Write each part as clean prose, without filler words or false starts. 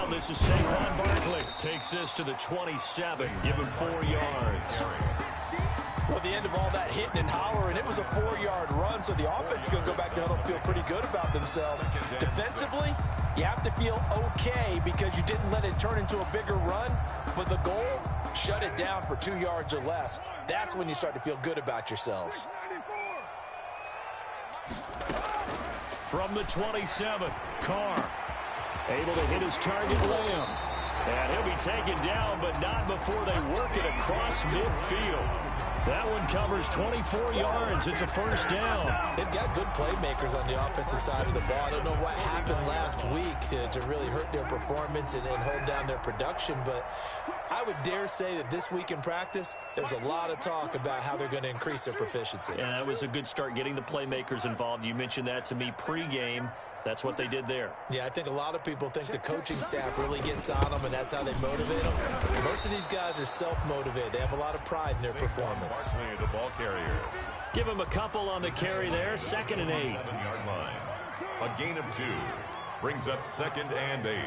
this is Saquon Barkley. Takes this to the 27. Give him 4 yards. Well, the end of all that hitting and hollering, it was a 4-yard run, so the offense is going to go back to huddle and feel pretty good about themselves. Defensively, you have to feel okay because you didn't let it turn into a bigger run, but the goal, shut it down for 2 yards or less. That's when you start to feel good about yourselves. From the 27, Carr able to hit his target Lamb. And he'll be taken down, but not before they work it across midfield. That one covers 24 yards. It's a first down. They've got good playmakers on the offensive side of the ball. I don't know what happened last week to really hurt their performance and hold down their production, but I would dare say that this week in practice, there's a lot of talk about how they're going to increase their proficiency. Yeah, that was a good start getting the playmakers involved. You mentioned that to me pregame. That's what they did there. Yeah, I think a lot of people think the coaching staff really gets on them, and that's how they motivate them. Most of these guys are self-motivated. They have a lot of pride in their performance. The ball carrier. Give him a couple on the carry there. 2nd and 8. Yard line. A gain of 2. Brings up 2nd and 8.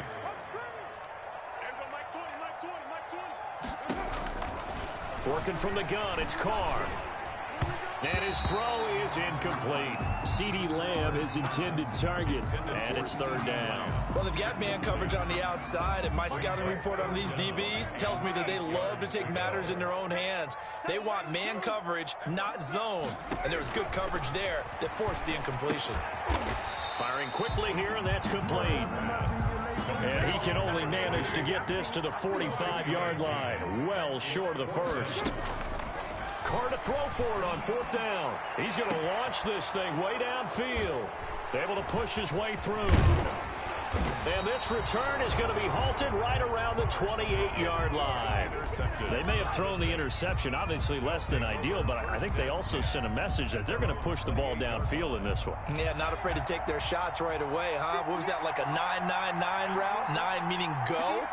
Working from the gun, it's Carr. And his throw is incomplete. CeeDee Lamb, his intended target, and it's 3rd down. Well, they've got man coverage on the outside, and my scouting report on these DBs tells me that they love to take matters in their own hands. They want man coverage, not zone. And there was good coverage there that forced the incompletion. Firing quickly here, and that's complete. And he can only manage to get this to the 45-yard line. Well short of the first. Carr to throw for it on 4th down. He's going to launch this thing way downfield. Able to push his way through. And this return is going to be halted right around the 28-yard line. They may have thrown the interception, obviously less than ideal, but I think they also sent a message that they're going to push the ball downfield in this one. Yeah, not afraid to take their shots right away, huh? What was that, like a 9-9-9 route? 9 meaning go?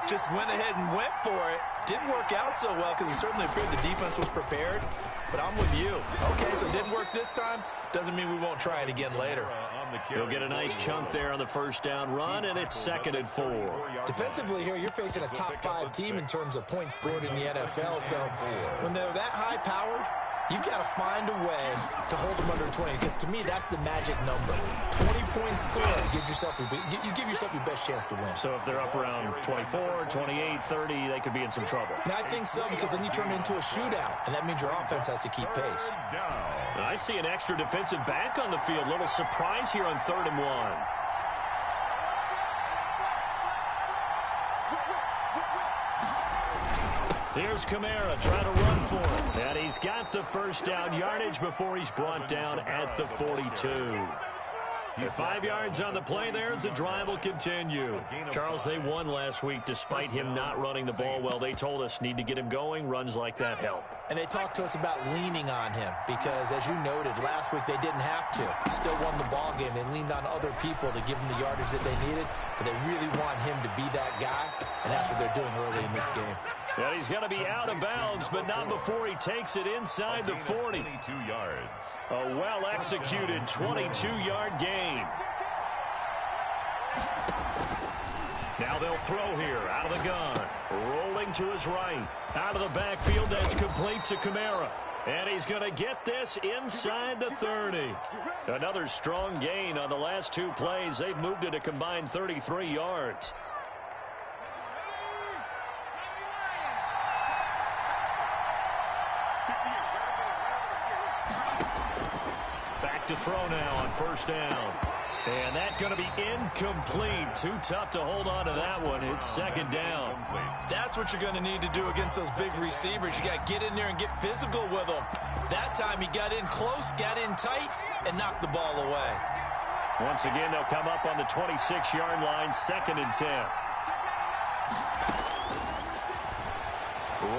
Just went ahead and went for it. Didn't work out so well because it certainly appeared the defense was prepared. But I'm with you. Okay, so it didn't work this time. Doesn't mean we won't try it again later. He'll get a nice chunk there on the first down run, and it's 2nd and 4. Defensively here, you're facing a top 5 team in terms of points scored in the NFL. So when they're that high-powered, you've got to find a way to hold them under 20, because to me, that's the magic number. 20 points scored, you give yourself your best chance to win. So if they're up around 24, 28, 30, they could be in some trouble. I think so, because then you turn it into a shootout, and that means your offense has to keep pace. I see an extra defensive back on the field. Little surprise here on 3rd and 1. Here's Kamara trying to run for it. And he's got the first down yardage before he's brought down at the 42. 5 yards on the play there as the drive will continue. Charles, they won last week despite him not running the ball well. They told us need to get him going. Runs like that help. And they talked to us about leaning on him because, as you noted, last week they didn't have to. Still won the ball game. They leaned on other people to give them the yardage that they needed, but they really want him to be that guy, and that's what they're doing early in this game. Yeah, he's going to be out of bounds, but not before he takes it inside the 40. 22 yards. A well-executed 22-yard gain. Now they'll throw here out of the gun. Rolling to his right. Out of the backfield, that's complete to Kamara. And he's going to get this inside the 30. Another strong gain on the last 2 plays. They've moved it a combined 33 yards. To throw now on first down. And that's going to be incomplete. Too tough to hold on to that one. It's 2nd down. That's what you're going to need to do against those big receivers. You got to get in there and get physical with them. That time he got in close, got in tight, and knocked the ball away. Once again, they'll come up on the 26-yard line, 2nd and 10.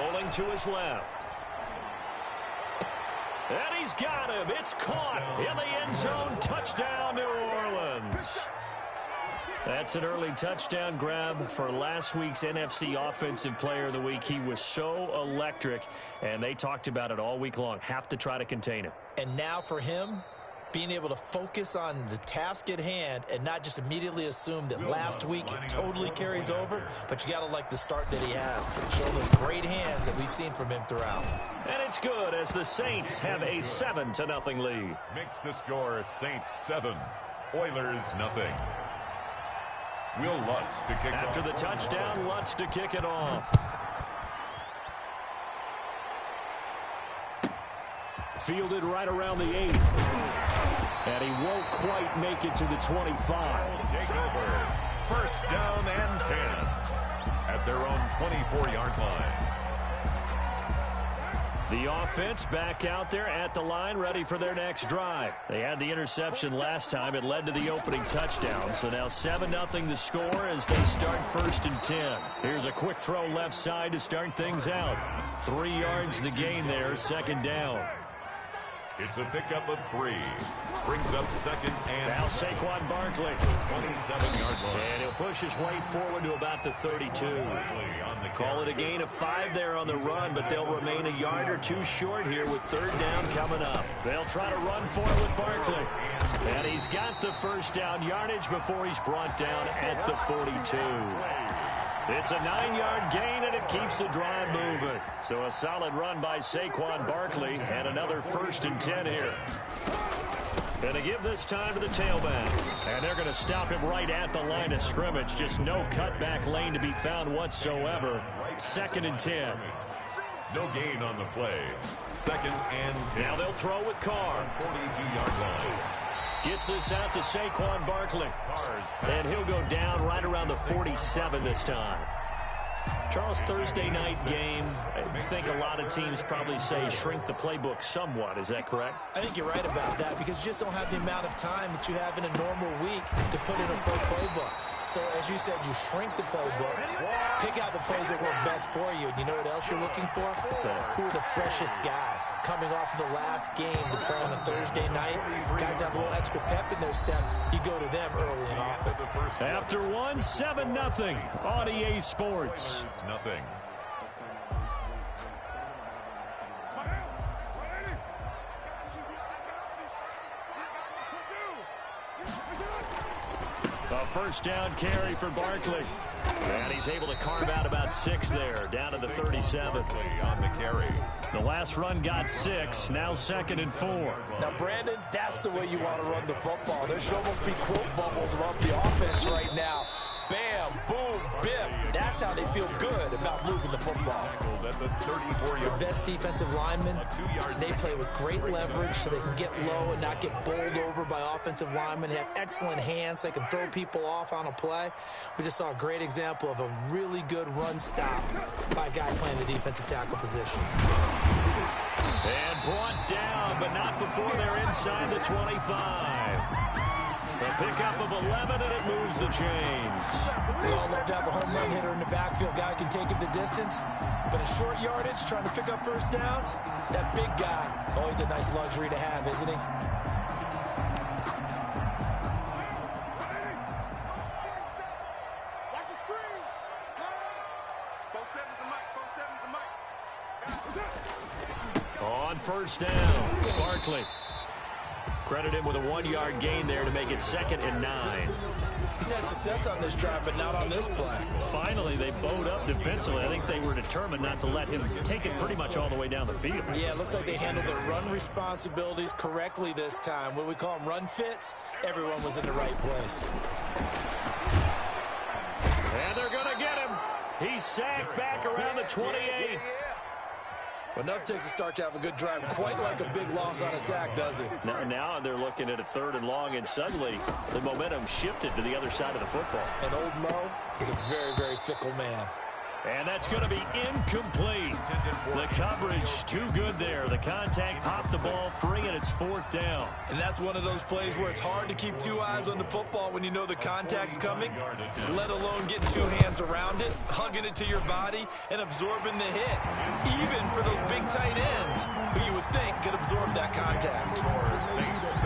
Rolling to his left. And he's got him. It's caught in the end zone. Touchdown, New Orleans. That's an early touchdown grab for last week's NFC Offensive Player of the Week. He was so electric, and they talked about it all week long. Have to try to contain him. And now for him, being able to focus on the task at hand and not just immediately assume that last week it totally carries over, but you got to like the start that he has. Showing those great hands that we've seen from him throughout. And it's good as the Saints have a 7-0 lead. Makes the score Saints 7, Oilers nothing. Will Lutz to kick off. After the touchdown, Lutz to kick it off. Fielded right around the 8. And he won't quite make it to the 25. Take over. First down and 10 at their own 24-yard line. The offense back out there at the line, ready for their next drive. They had the interception last time. It led to the opening touchdown. So now 7-0 the score as they start 1st and 10. Here's a quick throw left side to start things out. 3 yards the gain there, 2nd down. It's a pickup of 3. Brings up 2nd and... Now Saquon Barkley. 27-yard line. And he'll push his way forward to about the 32. Call it a gain of 5 there on the run, but they'll remain a yard or 2 short here with 3rd down coming up. They'll try to run for it with Barkley. And he's got the 1st down yardage before he's brought down at the 42. It's a 9-yard gain, and it keeps the drive moving. So a solid run by Saquon Barkley, and another 1st and 10 here. Going to give this time to the tailback. And they're going to stop him right at the line of scrimmage. Just no cutback lane to be found whatsoever. 2nd and 10. No gain on the play. 2nd and 10. Now they'll throw with Carr. 42-yard line. Gets this out to Saquon Barkley. And he'll go down right around the 47 this time. Charles, Thursday night game, I think a lot of teams probably say shrink the playbook somewhat. Is that correct? I think you're right about that because you just don't have the amount of time that you have in a normal week to put in a pro playbook. So, as you said, you shrink the playbook, pick out the plays that work best for you. And you know what else you're looking for? Who are the freshest guys coming off of the last game to play on a Thursday night? Guys have a little extra pep in their step. You go to them early and often. After 7-0 on EA Sports. Nothing. A 1st down carry for Barkley. And he's able to carve out about 6 there, down to the 37. On the carry. The last run got 6, now 2nd and 4. Now, Brandon, that's the way you want to run the football. There should almost be quote bubbles about the offense right now. Bam, boom, biff. That's how they feel good about moving the football. The best defensive linemen, they play with great leverage so they can get low and not get bowled over by offensive linemen. They have excellent hands. They can throw people off on a play. We just saw a great example of a really good run stop by a guy playing the defensive tackle position. And brought down, but not before they're inside the 25. A pickup of 11, and it moves the chains. We all love to have a home run hitter in the backfield. Guy can take it the distance. But a short yardage, trying to pick up 1st downs, that big guy, always a nice luxury to have, isn't he? On 1st down, Barkley. Credit him with a 1-yard gain there to make it 2nd and 9. He's had success on this drive, but not on this play. Finally, they bowed up defensively. I think they were determined not to let him take it pretty much all the way down the field. Yeah, it looks like they handled their run responsibilities correctly this time. What we call them run fits, everyone was in the right place. And they're going to get him. He's sacked back around the 28. Enough takes a start to have a good drive. Quite like a big loss on a sack, does it? Now they're looking at a 3rd and long, and suddenly the momentum shifted to the other side of the football. And old Mo is a very, very fickle man. And that's going to be incomplete. The coverage too good there. The contact popped the ball free, and it's 4th down. And that's one of those plays where it's hard to keep 2 eyes on the football when you know the contact's coming, let alone getting 2 hands around it, hugging it to your body, and absorbing the hit. Even for those big tight ends, who you would think could absorb that contact.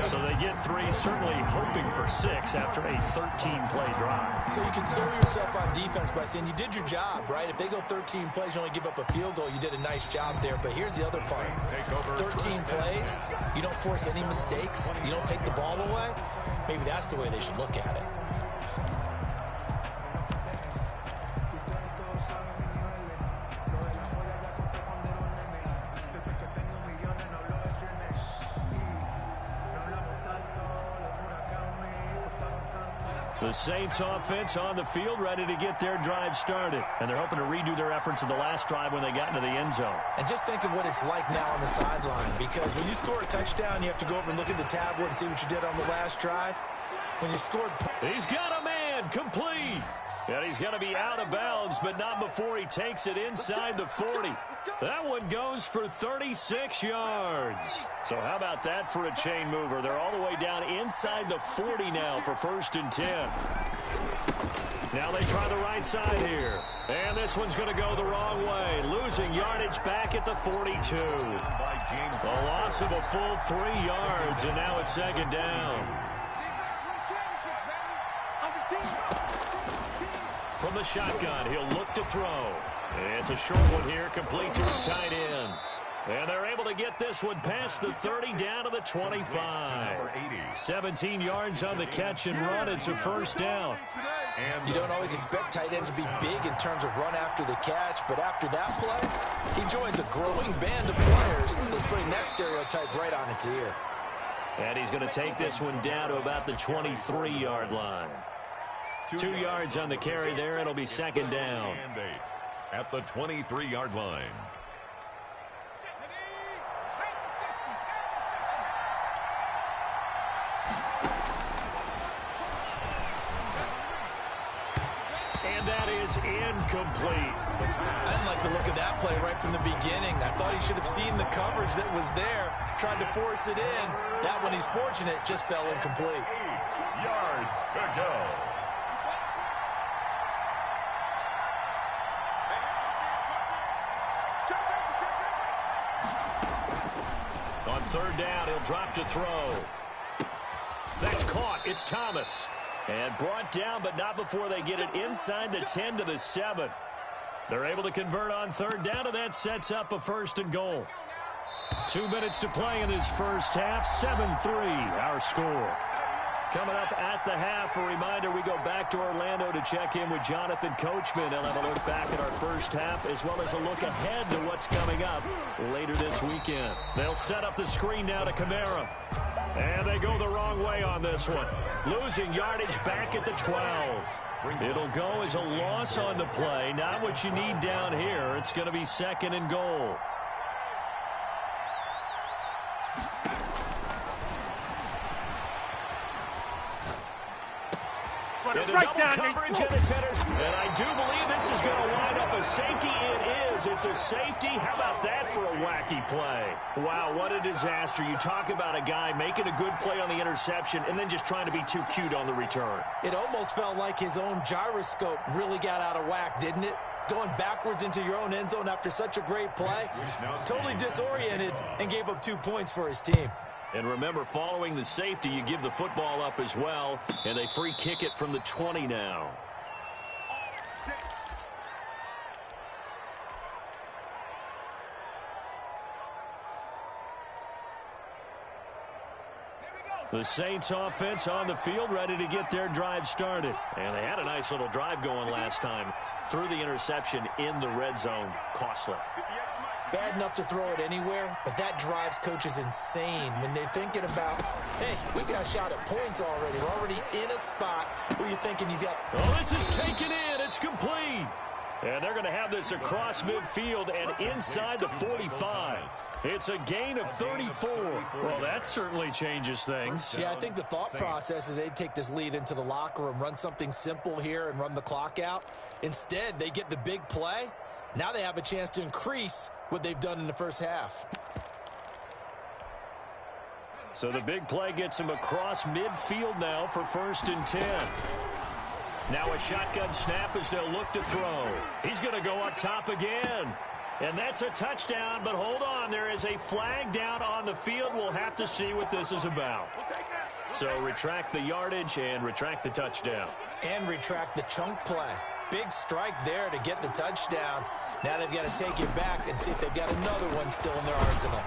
So they get 3, certainly hoping for 6 after a 13-play drive. So you console yourself on defense by saying you did your job, right? if they go 13 plays, you only give up a field goal, you did a nice job there. But here's the other part. 13 plays, you don't force any mistakes, you don't take the ball away. Maybe that's the way they should look at it. The Saints offense on the field, ready to get their drive started. And they're hoping to redo their efforts in the last drive when they got into the end zone. And just think of what it's like now on the sideline, because when you score a touchdown, you have to go over and look at the tablet and see what you did on the last drive. When you scored... He's got a man, complete. And he's going to be out of bounds, but not before he takes it inside the 40. That one goes for 36 yards. So how about that for a chain mover? They're all the way down inside the 40 now for 1st and 10. Now they try the right side here. And this one's going to go the wrong way. Losing yardage back at the 42. A loss of a full 3 yards, and now it's 2nd down. From the shotgun, he'll look to throw. It's a short one here, complete to his tight end. And they're able to get this one past the 30 down to the 25. 17 yards on the catch and run. It's a 1st down. You don't always expect tight ends to be big in terms of run after the catch, but after that play, he joins a growing band of players who's putting that stereotype right on its ear. And he's going to take this one down to about the 23-yard line. 2 yards on the carry there. It'll be 2nd down. At the 23-yard line. And that is incomplete. I didn't like the look of that play right from the beginning. I thought he should have seen the coverage that was there, tried to force it in. That one, he's fortunate, just fell incomplete. 8 yards to go. On 3rd down, he'll drop to throw. That's caught. It's Thomas. And brought down, but not before they get it inside the 10 to the 7. They're able to convert on 3rd down, and that sets up a 1st and goal. 2 minutes to play in this first half. 7-3, our score. Coming up at the half, a reminder, we go back to Orlando to check in with Jonathan Coachman. He'll have a look back at our first half, as well as a look ahead to what's coming up later this weekend. They'll set up the screen now to Kamara. And they go the wrong way on this one. Losing yardage back at the 12. It'll go as a loss on the play. Not what you need down here. It's going to be 2nd and goal. Right down coverage, and it's enters. And I do believe this is going to wind up a safety. It is. It's a safety. How about that for a wacky play? Wow, what a disaster. You talk about a guy making a good play on the interception and then just trying to be too cute on the return. It almost felt like his own gyroscope really got out of whack, didn't it? Going backwards into your own end zone after such a great play. Totally disoriented and gave up 2 points for his team. And remember, following the safety, you give the football up as well, and they free kick it from the 20 now. The Saints offense on the field, ready to get their drive started. And they had a nice little drive going last time. Threw the interception in the red zone. Costly. Bad enough to throw it anywhere, but that drives coaches insane when they're thinking about, hey, we got a shot at points already. We're already in a spot where you're thinking you got... Oh, this is taken in. It's complete. And they're going to have this across midfield and inside the 45. It's a gain of 34. Well, that certainly changes things. Yeah, I think the thought process is they'd take this lead into the locker room, run something simple here and run the clock out. Instead, they get the big play. Now they have a chance to increase what they've done in the first half. So the big play gets him across midfield now for 1st and 10. Now a shotgun snap as they'll look to throw. He's going to go up top again. And that's a touchdown, but hold on. There is a flag down on the field. We'll have to see what this is about. So retract the yardage and retract the touchdown. And retract the chunk play. big strike there to get the touchdown. Now they've got to take it back and see if they've got another one still in their arsenal.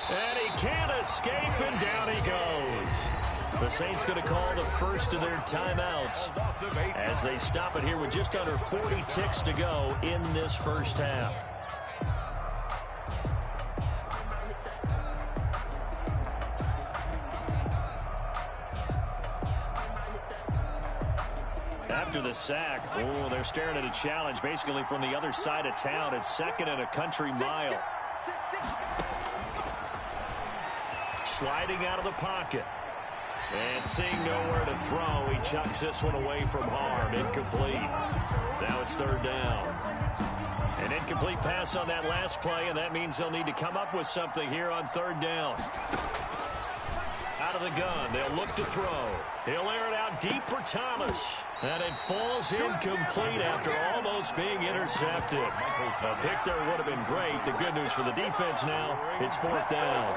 And he can't escape, and down he goes. The Saints going to call the first of their timeouts as they stop it here with just under 40 ticks to go in this first half. After the sack, they're staring at a challenge basically from the other side of town. It's 2nd and a country mile. Sliding out of the pocket. And seeing nowhere to throw, he chucks this one away from harm. Incomplete. Now it's 3rd down. An incomplete pass on that last play, and that means they'll need to come up with something here on 3rd down. Out of the gun, they'll look to throw. He'll air it out deep for Thomas. And it falls incomplete after almost being intercepted. A pick there would have been great. The good news for the defense now, it's 4th down.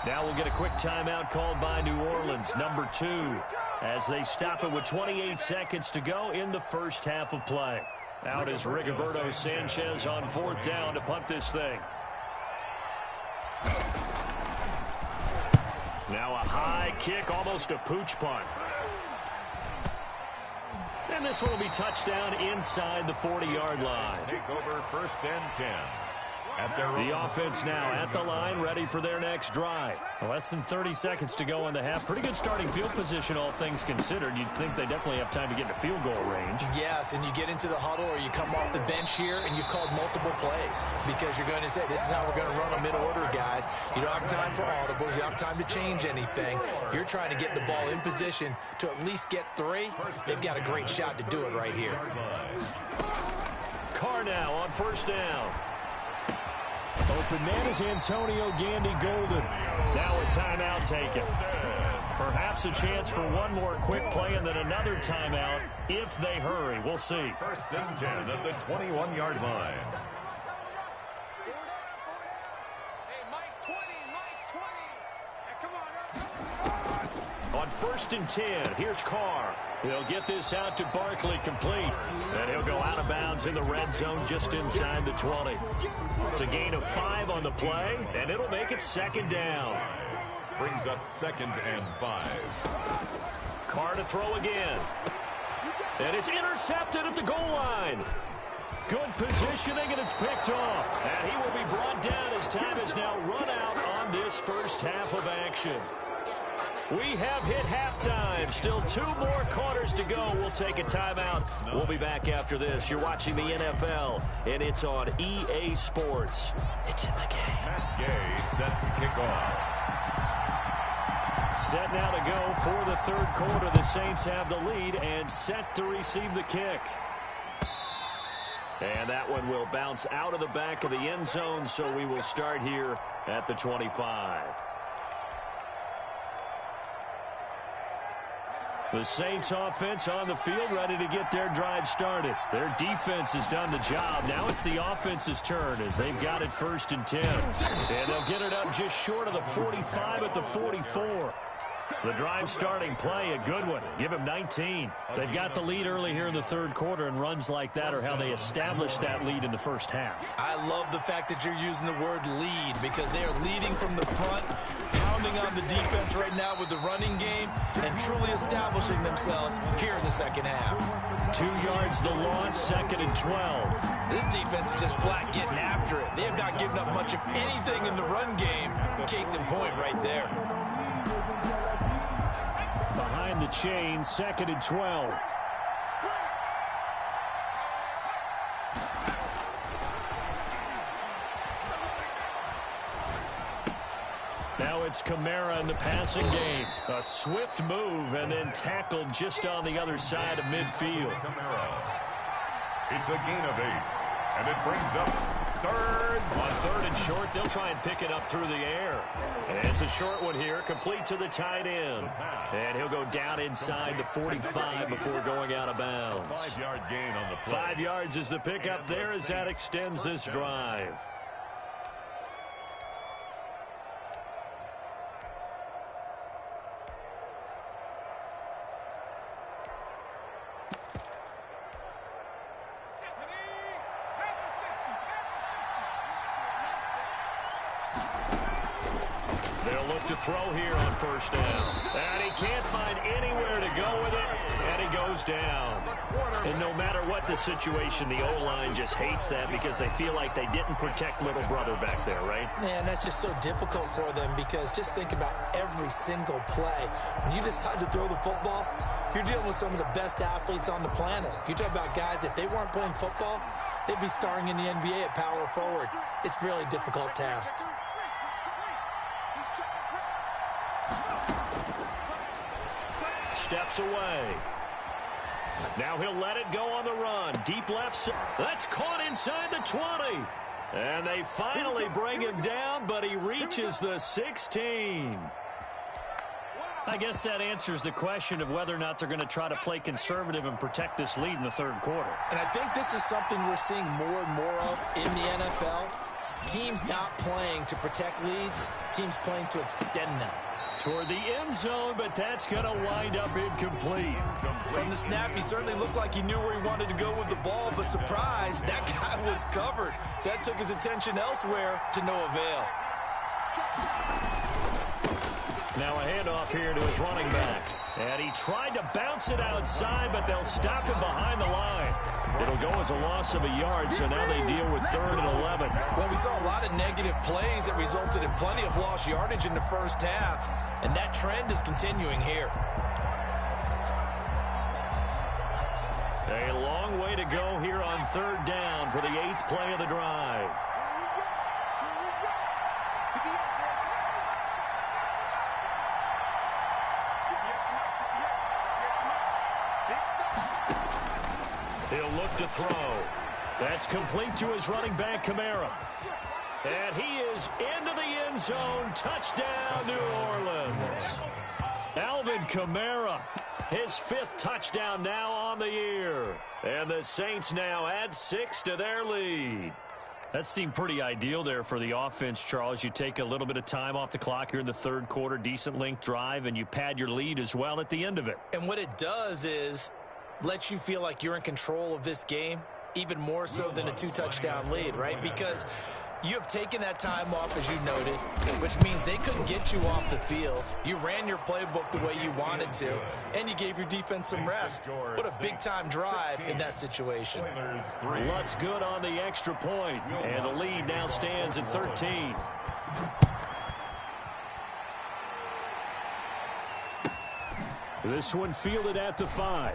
Now we'll get a quick timeout called by New Orleans, number 2, as they stop it with 28 seconds to go in the first half of play. Out is Rigoberto Sanchez on 4th down to punt this thing. Now a high kick, almost a pooch punt. And this one will be touchdown inside the 40-yard line. Take over 1st and 10. The offense now at the line, ready for their next drive. Less than 30 seconds to go in the half. Pretty good starting field position, all things considered. You'd think they definitely have time to get to field goal range. Yes, and you get into the huddle or you come off the bench here and you've called multiple plays because you're going to say, this is how we're going to run them in order, guys. You don't have time for audibles. You don't have time to change anything. You're trying to get the ball in position to at least get 3. They've got a great shot to do it right here. Carr now on 1st down. Open man is Antonio Gandy Golden. Now a timeout taken. Perhaps a chance for one more quick play and then another timeout if they hurry. We'll see. 1st and 10 at the 21-yard line. On 1st and 10, here's Carr. He'll get this out to Barkley, complete. And he'll go out of bounds in the red zone just inside the 20. It's a gain of 5 on the play, and it'll make it 2nd down. Brings up 2nd and 5. Carr to throw again. And it's intercepted at the goal line. Good positioning, and it's picked off. And he will be brought down as time is now run out on this first half of action. We have hit halftime. Still 2 more quarters to go. We'll take a timeout. We'll be back after this. You're watching the NFL, and it's on EA Sports. It's in the game. Matt Gay set to kick off. Set now to go for the 3rd quarter. The Saints have the lead and set to receive the kick. And that one will bounce out of the back of the end zone, so we will start here at the 25. The Saints offense on the field, ready to get their drive started. Their defense has done the job. Now it's the offense's turn as they've got it 1st and 10. And they'll get it up just short of the 45 at the 44. The drive starting play, a good one. Give him 19. They've got the lead early here in the 3rd quarter, and runs like that are how they established that lead in the first half. I love the fact that you're using the word lead because they are leading from the front, pounding on the defense right now with the running game, and truly establishing themselves here in the 2nd half. 2 yards the loss, 2nd and 12. This defense is just flat getting after it. They have not given up much of anything in the run game. Case in point right there. Behind the chain, 2nd and 12. Now it's Kamara in the passing game. A swift move and then tackled just on the other side of midfield. Kamara. It's a gain of 8, and it brings up Third. On third and short, they'll try and pick it up through the air. And it's a short one here, complete to the tight end. And he'll go down inside the 45 before going out of bounds. 5-yard gain on the play. 5 yards is the pickup there as that extends this drive. They'll look to throw here on first down. And he can't find anywhere to go with it, and he goes down. And no matter what the situation, the O-line just hates that because they feel like they didn't protect little brother back there, right? Man, that's just so difficult for them because just think about every single play. When you decide to throw the football, you're dealing with some of the best athletes on the planet. You talk about guys, if they weren't playing football, they'd be starring in the NBA at power forward. It's a really difficult task. Steps away. Now he'll let it go on the run. Deep left side. That's caught inside the 20. And they finally bring him down, but he reaches the 16. I guess that answers the question of whether or not they're going to try to play conservative and protect this lead in the third quarter. And I think this is something we're seeing more and more of in the NFL. Teams not playing to protect leads, teams playing to extend them. Toward the end zone, but that's going to wind up incomplete. From the snap, he certainly looked like he knew where he wanted to go with the ball, but surprise, that guy was covered. So that took his attention elsewhere to no avail. Now a handoff here to his running back. And he tried to bounce it outside, but they'll stop him behind the line. It'll go as a loss of a yard, so now they deal with 3rd and 11. Well, we saw a lot of negative plays that resulted in plenty of lost yardage in the first half, and that trend is continuing here. A long way to go here on 3rd down for the 8th play of the drive. He'll look to throw. That's complete to his running back, Kamara. And he is into the end zone. Touchdown, New Orleans. Alvin Kamara, his 5th touchdown now on the year. And the Saints now add 6 to their lead. That seemed pretty ideal there for the offense, Charles. You take a little bit of time off the clock here in the 3rd quarter, decent length drive, and you pad your lead as well at the end of it. And what it does is let you feel like you're in control of this game, even more so than a 2-touchdown lead, right? Because you have taken that time off, as you noted, which means they couldn't get you off the field. You ran your playbook the way you wanted to, and you gave your defense some rest. What a big-time drive in that situation. Lutz good on the extra point, and the lead now stands at 13. This one fielded at the 5.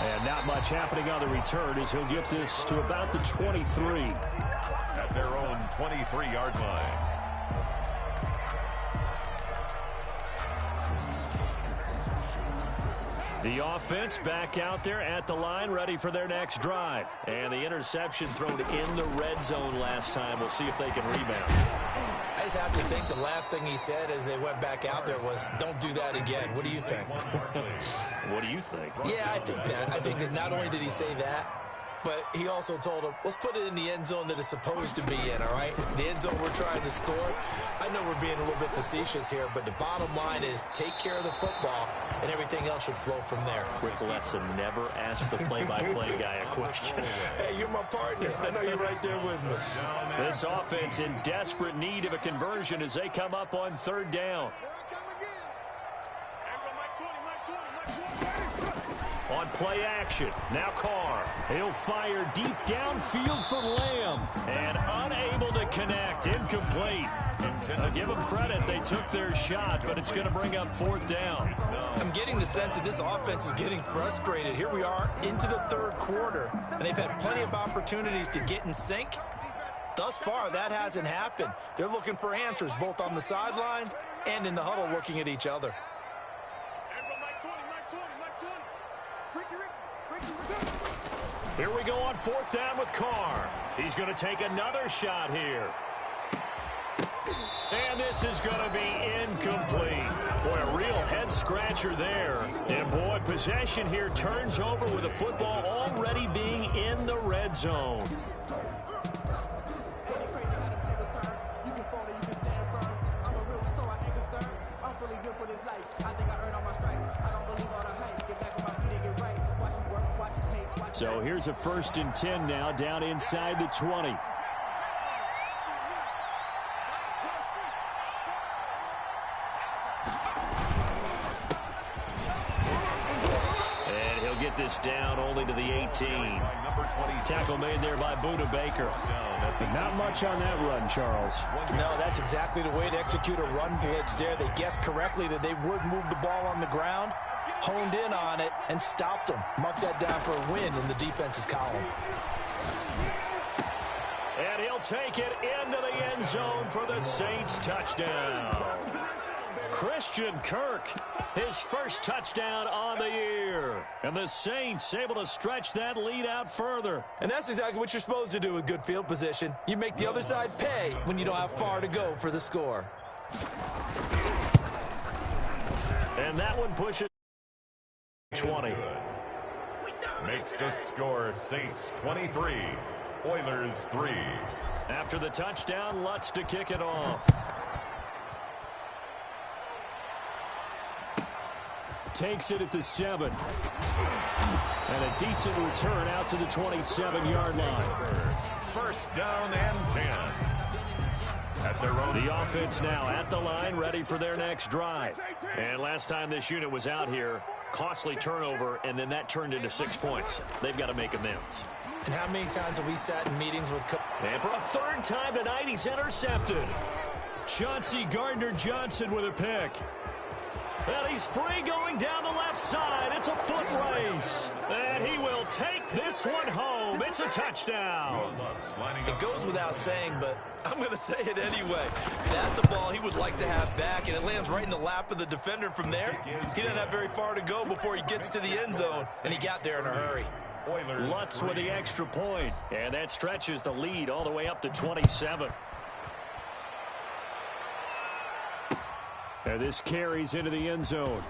And not much happening on the return as he'll get this to about the 23. At their own 23-yard line. The offense back out there at the line, ready for their next drive. And the interception thrown in the red zone last time. We'll see if they can rebound. I just have to think the last thing he said as they went back out there was, don't do that again. What do you think? What do you think? Yeah, I think that. I think that not only did he say that, but he also told him, let's put it in the end zone that it's supposed to be in, all right? The end zone we're trying to score. I know we're being a little bit facetious here, but the bottom line is take care of the football, and everything else should flow from there. Quick lesson, never ask the play-by-play guy a question. Hey, you're my partner. I know you're right there with me. This offense in desperate need of a conversion as they come up on 3rd down. On play action, now Carr. He'll fire deep downfield for Lamb. And unable to connect, incomplete. I'll give them credit, they took their shot, but it's going to bring up 4th down. I'm getting the sense that this offense is getting frustrated. Here we are into the 3rd quarter, and they've had plenty of opportunities to get in sync. Thus far, that hasn't happened. They're looking for answers both on the sidelines and in the huddle looking at each other. Here we go on 4th down with Carr. He's going to take another shot here. And this is going to be incomplete. Boy, a real head-scratcher there. And, boy, possession here turns over with the football already being in the red zone. So here's a 1st and 10 now, down inside the 20. And he'll get this down only to the 18. Tackle made there by Budda Baker. Not much on that run, Charles. No, that's exactly the way to execute a run blitz there. They guessed correctly that they would move the ball on the ground, honed in on it, and stopped them. Mark that down for a win in the defense's column. And he'll take it into the end zone for the Saints touchdown. Christian Kirk, his first touchdown on the year. And the Saints able to stretch that lead out further. And that's exactly what you're supposed to do with good field position. You make the other side pay when you don't have far to go for the score. And that one pushes 20. Makes the score Saints 23, Oilers 3. After the touchdown, Lutz to kick it off. Takes it at the 7. And a decent return out to the 27-yard line. First down and 10. At their own. The offense now at the line, ready for their next drive. And last time this unit was out here, costly turnover, and then that turned into 6 points. They've got to make amends. And how many times have we sat in meetings with... And for a 3rd time tonight, he's intercepted. Chauncey Gardner-Johnson with a pick. And he's free going down the left side. It's a foot race. And he will take this one home. It's a touchdown. It goes without saying, but I'm going to say it anyway. That's a ball he would like to have back, and it lands right in the lap of the defender from there. He doesn't have very far to go before he gets to the end zone, and he got there in a hurry. Lutz with the extra point, and that stretches the lead all the way up to 27. And this carries into the end zone.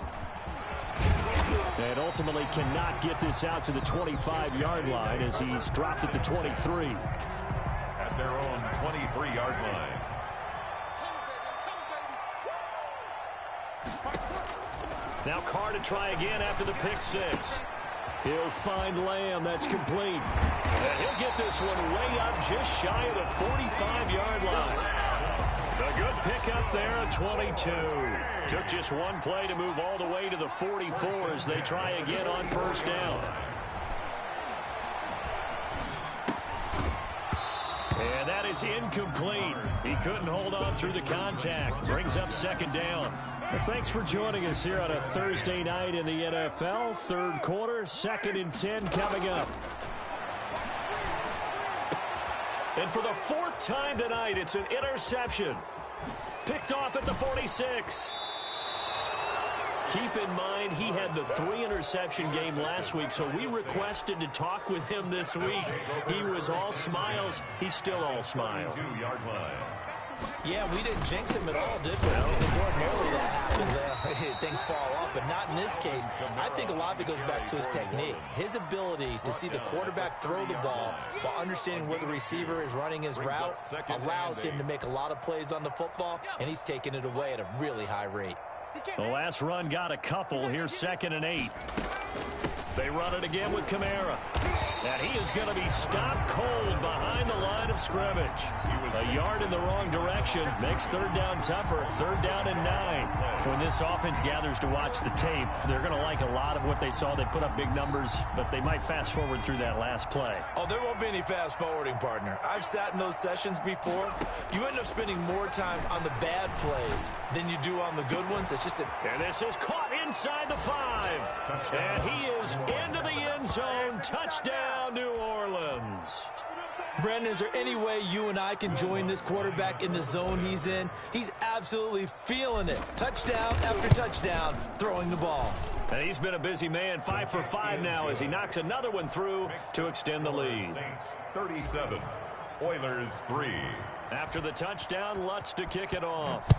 And ultimately cannot get this out to the 25-yard line as he's dropped at the 23. At their own 23-yard line. Now Carr to try again after the pick 6. He'll find Lamb. That's complete. And he'll get this one way up just shy of the 45-yard line. A good pickup there at 22. Took just one play to move all the way to the 44 as they try again on 1st down. And that is incomplete. He couldn't hold on through the contact. Brings up 2nd down. Well, thanks for joining us here on a Thursday night in the NFL. 3rd quarter, 2nd and 10 coming up. And for the 4th time tonight, it's an interception. Picked off at the 46. Keep in mind, he had the 3-interception game last week, so we requested to talk with him this week. He was all smiles. He's still all smile. 2-yard line. Yeah, we didn't jinx him at all, did we? No. Ordinarily that happens. Things fall off, but not in this case. I think a lot of it goes back to his technique. His ability to see the quarterback throw the ball while understanding where the receiver is running his route allows him to make a lot of plays on the football, and he's taking it away at a really high rate. The last run got a couple. Here's 2nd and 8. They run it again with Kamara. And he is going to be stopped cold behind the line of scrimmage. A yard in the wrong direction makes 3rd down tougher. 3rd down and 9. When this offense gathers to watch the tape, they're going to like a lot of what they saw. They put up big numbers, but they might fast forward through that last play. Oh, there won't be any fast forwarding, partner. I've sat in those sessions before. You end up spending more time on the bad plays than you do on the good ones. It's just And this is caught inside the 5. And he is into the end zone. Touchdown, New Orleans. Brandon, is there any way you and I can join this quarterback in the zone he's in? He's absolutely feeling it. Touchdown after touchdown, throwing the ball. And he's been a busy man, 5 for 5 now as he knocks another one through to extend the lead. Saints 37, Oilers 3. After the touchdown, Lutz to kick it off.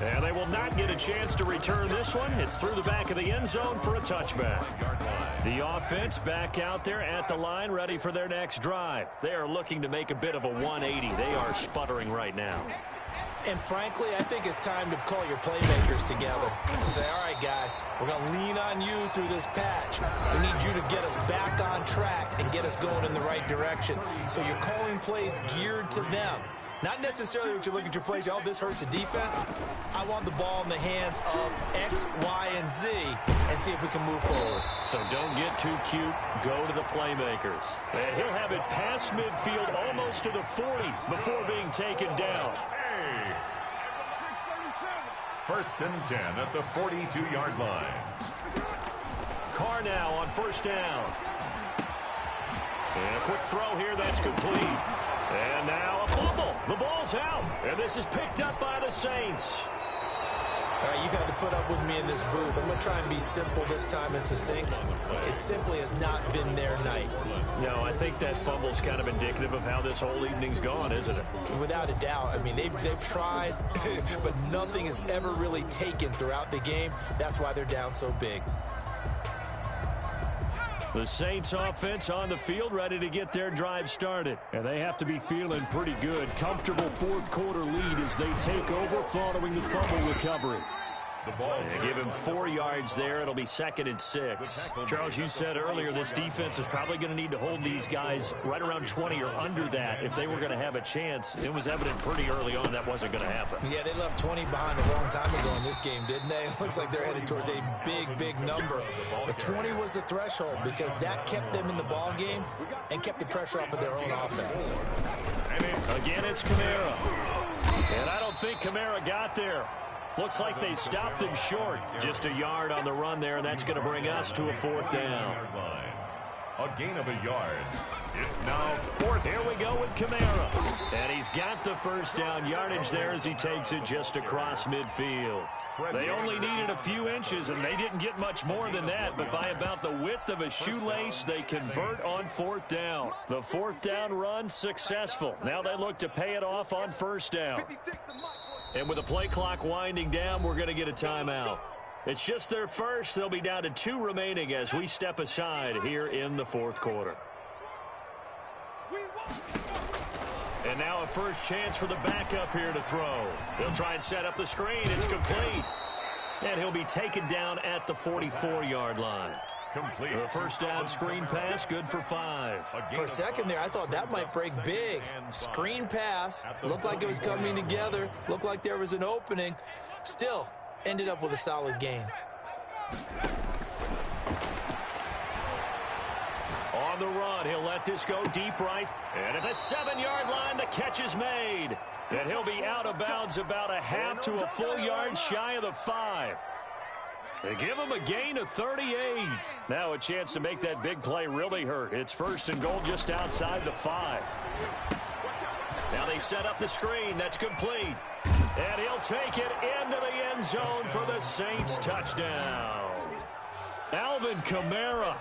And they will not get a chance to return this one. It's through the back of the end zone for a touchback. The offense back out there at the line, ready for their next drive. They are looking to make a bit of a 180. They are sputtering right now. And frankly, I think it's time to call your playmakers together and say, all right, guys, we're going to lean on you through this patch. We need you to get us back on track and get us going in the right direction. So you're calling plays geared to them. Not necessarily what you look at your plays, oh, this hurts the defense. I want the ball in the hands of X, Y, and Z and see if we can move forward. So don't get too cute. Go to the playmakers. And he'll have it past midfield almost to the 40 before being taken down. Hey. First and 10 at the 42-yard line. Carr now on first down. And a quick throw here, that's complete. And now a fumble. The ball's out. And this is picked up by the Saints. All right, you got to put up with me in this booth. I'm going to try and be simple this time and succinct. It simply has not been their night. No, I think that fumble's kind of indicative of how this whole evening's gone, isn't it? Without a doubt. I mean, they've tried, but nothing is ever really taken throughout the game. That's why they're down so big. The Saints offense on the field ready to get their drive started. And they have to be feeling pretty good. Comfortable fourth quarter lead as they take over following the fumble recovery. They give him 4 yards there. It'll be 2nd and 6. Charles, you said earlier this defense is probably going to need to hold these guys right around 20 or under that if they were going to have a chance. It was evident pretty early on that wasn't going to happen. Yeah, they left 20 behind a long time ago in this game, didn't they? It looks like they're headed towards a big number. But 20 was the threshold because that kept them in the ball game and kept the pressure off of their own offense. Again, it's Kamara. And I don't think Kamara got there. Looks like they stopped him short. Just a yard on the run there, and that's going to bring us to a 4th down. A gain of a yard. It's now 4th. Here we go with Kamara. And he's got the first down yardage there as he takes it just across midfield. They only needed a few inches, and they didn't get much more than that. But by about the width of a shoelace, they convert on 4th down. The 4th down run successful. Now they look to pay it off on 1st down. And with the play clock winding down, we're going to get a timeout. It's just their first. They'll be down to 2 remaining as we step aside here in the 4th quarter. And now a first chance for the backup here to throw. He'll try and set up the screen. It's complete. And he'll be taken down at the 44-yard line. Complete. The first down screen pass, good for 5. For a second there, I thought that might break big. Screen pass, looked like it was coming together, looked like there was an opening. Still, ended up with a solid gain. On the run, he'll let this go deep right. And at the 7-yard line, the catch is made. And he'll be out of bounds about a half to a full yard shy of the 5. They give him a gain of 38. Now a chance to make that big play really hurt. It's 1st and goal just outside the 5. Now they set up the screen. That's complete. And he'll take it into the end zone for the Saints touchdown. Alvin Kamara,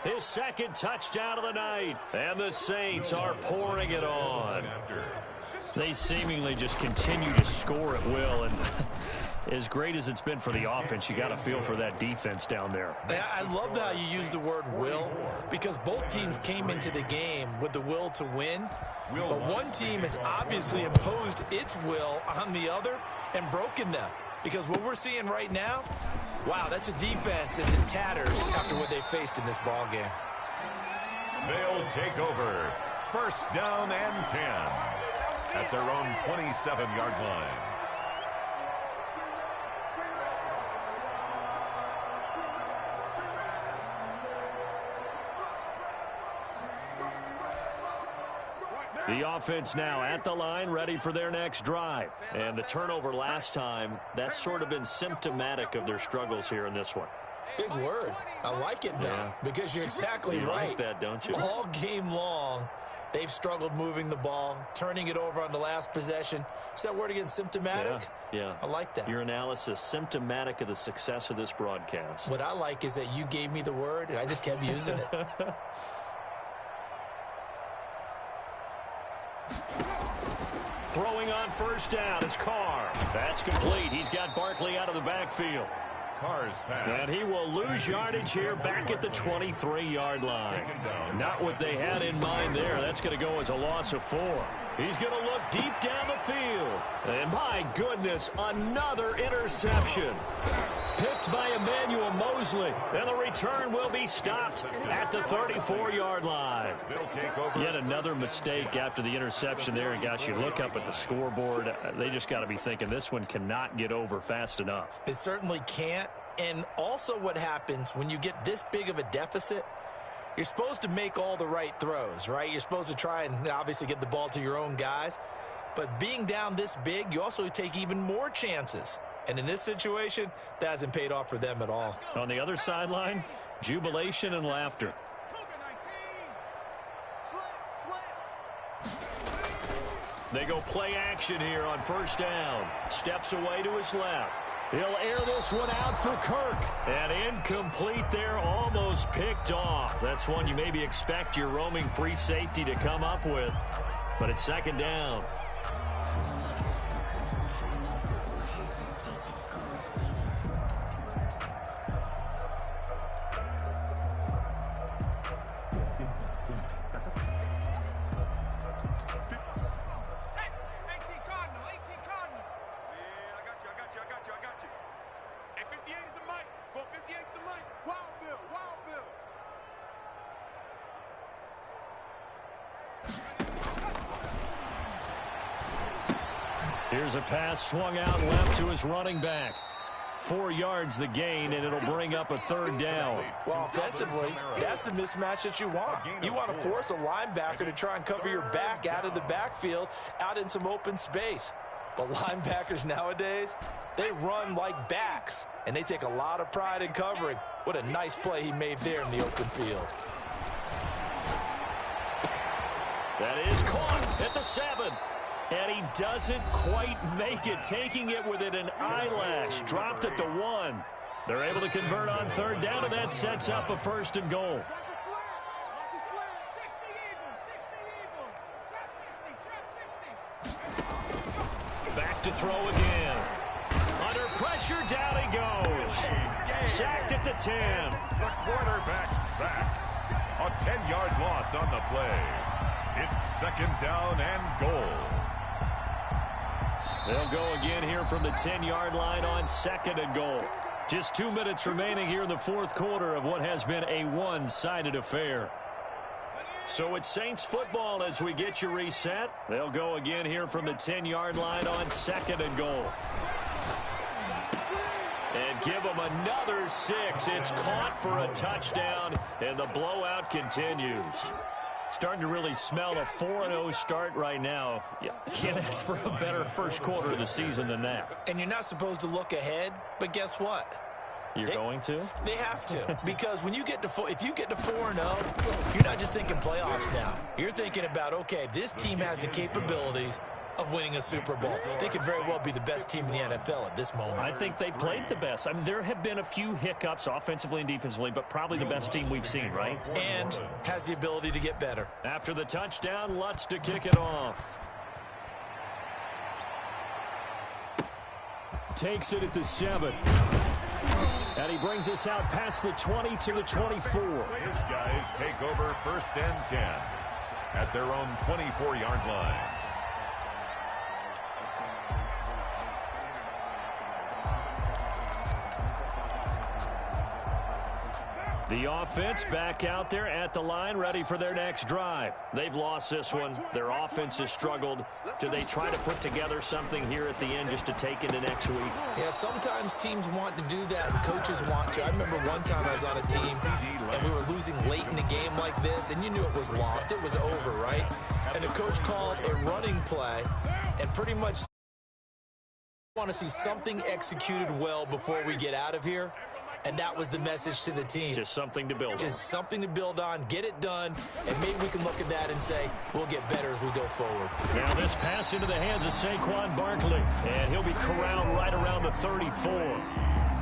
his 2nd touchdown of the night. And the Saints are pouring it on. They seemingly just continue to score at will. And as great as it's been for the offense, you got to feel for that defense down there. I love how you use the word will, because both teams came into the game with the will to win. But one team has obviously imposed its will on the other and broken them. Because what we're seeing right now, wow, that's a defense that's in tatters after what they faced in this ball game. They'll take over. First down and 10 at their own 27-yard line. The offense now at the line, ready for their next drive. And the turnover last time, that's sort of been symptomatic of their struggles here in this one. Big word. I like it, though, because you're exactly right. You like that, don't you? All game long, they've struggled moving the ball, turning it over on the last possession. Is that word again, symptomatic? Yeah. I like that. Your analysis, symptomatic of the success of this broadcast. What I like is that you gave me the word, and I just kept using it. Throwing on first down is Carr. That's complete. He's got Barkley out of the backfield. Carr's pass. And he will lose yardage here back at the 23-yard line. Not what they had in mind there. That's going to go as a loss of 4. He's going to look deep down the field. And my goodness, another interception. Picked by Emmanuel Mosley. And the return will be stopped at the 34-yard line. Yet another mistake after the interception there. And gosh, you look up at the scoreboard. They just got to be thinking this one cannot get over fast enough. It certainly can't. And also what happens when you get this big of a deficit, you're supposed to make all the right throws, right? You're supposed to try and obviously get the ball to your own guys. But being down this big, you also take even more chances. And in this situation, that hasn't paid off for them at all. On the other sideline, jubilation and laughter. They go play action here on first down. Steps away to his left. He'll air this one out for Kirk. And incomplete there, almost picked off. That's one you maybe expect your roaming free safety to come up with. But it's second down. Here's a pass swung out left to his running back. 4 yards the gain, and it'll bring up a third down. Well, offensively, that's the mismatch that you want. You want to force a linebacker to try and cover your back out of the backfield, out in some open space. But linebackers nowadays, they run like backs, and they take a lot of pride in covering. What a nice play he made there in the open field. That is caught at the 7. And he doesn't quite make it, taking it within an eyelash. Dropped at the 1. They're able to convert on third down, and that sets up a first and goal. Back to throw again. Under pressure, down he goes. Sacked at the 10. The quarterback sacked. A 10-yard loss on the play. It's second down and goal. They'll go again here from the 10-yard line on second and goal. Just 2 minutes remaining here in the fourth quarter of what has been a one-sided affair. So it's Saints football as we get you reset. They'll go again here from the 10-yard line on second and goal. And give them another 6. It's caught for a touchdown, and the blowout continues. Starting to really smell a 4-0 start right now. You can't ask for a better first quarter of the season than that. And you're not supposed to look ahead, but guess what? You're going to? They have to, because when you get to if you get to 4-0, you're not just thinking playoffs now. You're thinking about, okay, this team has the capabilities of winning a Super Bowl. They could very well be the best team in the NFL at this moment. I think they played the best. I mean, there have been a few hiccups offensively and defensively, but probably the best team we've seen, right? And has the ability to get better. After the touchdown, Lutz to kick it off. Takes it at the 7. And he brings us out past the 20 to the 24. His guys take over first and 10 at their own 24-yard line. The offense back out there at the line, ready for their next drive. They've lost this one. Their offense has struggled. Do they try to put together something here at the end just to take into next week? Yeah, sometimes teams want to do that, and coaches want to. I remember one time I was on a team, and we were losing late in a game like this, and you knew it was lost. It was over, right? And the coach called a running play, and pretty much want to see something executed well before we get out of here. And that was the message to the team. Just something to build on. Just something to build on, get it done, and maybe we can look at that and say, we'll get better as we go forward. Now this pass into the hands of Saquon Barkley, and he'll be corralled right around the 34.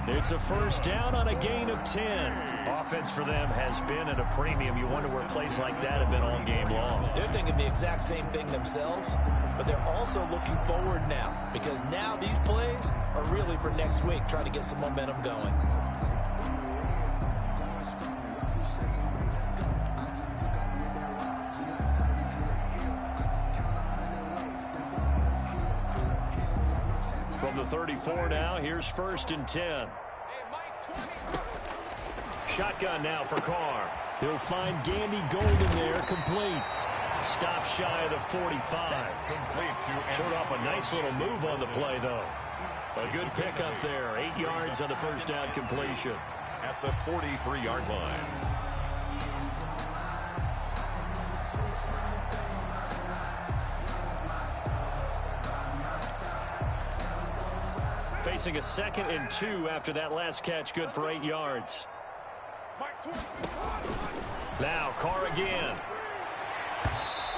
It's a first down on a gain of 10. Offense for them has been at a premium. You wonder where plays like that have been all game long. They're thinking the exact same thing themselves, but they're also looking forward now, because now these plays are really for next week, trying to get some momentum going. From the 34 now, here's first and 10. Shotgun now for Carr. He'll find Gandy Golden there, complete. Stop shy of the 45. Showed off a nice little move on the play, though. A good pickup there. 8 yards on the first down completion. At the 43-yard line. Facing a 2nd and 2 after that last catch, good for 8 yards. Now Carr again.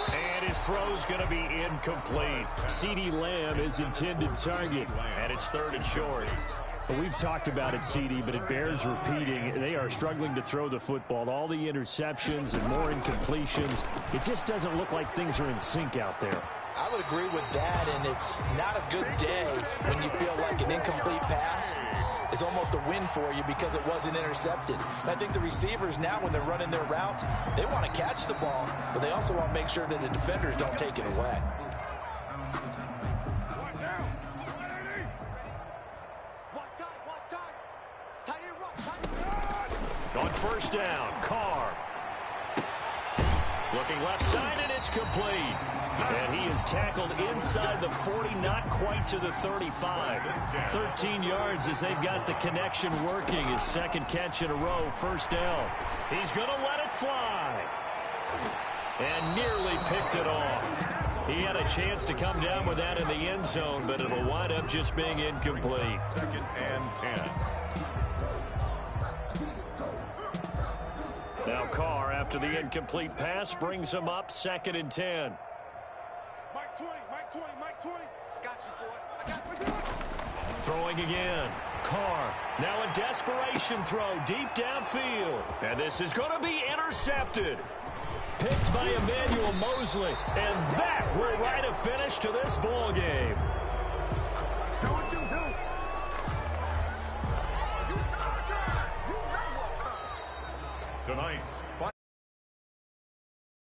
And his throw's going to be incomplete. CeeDee Lamb is intended target, and it's 3rd and short. Well, we've talked about it, CD, but it bears repeating. They are struggling to throw the football. All the interceptions and more incompletions. It just doesn't look like things are in sync out there. I would agree with that, and it's not a good day when you feel like an incomplete pass is almost a win for you because it wasn't intercepted. And I think the receivers now, when they're running their routes, they want to catch the ball, but they also want to make sure that the defenders don't take it away. On first down, Carr. Looking left side, and it's complete. And he is tackled inside the 40, not quite to the 35. 13 yards as they've got the connection working. His 2nd catch in a row, first down. He's going to let it fly. And nearly picked it off. He had a chance to come down with that in the end zone, but it'll wind up just being incomplete. 2nd and 10. Now Carr, after the incomplete pass, brings him up 2nd and 10. Mike 20. Got you, boy. I got you. Throwing again. Carr, now a desperation throw deep downfield. And this is going to be intercepted. Picked by Emmanuel Mosley. And that will write a finish to this ball game.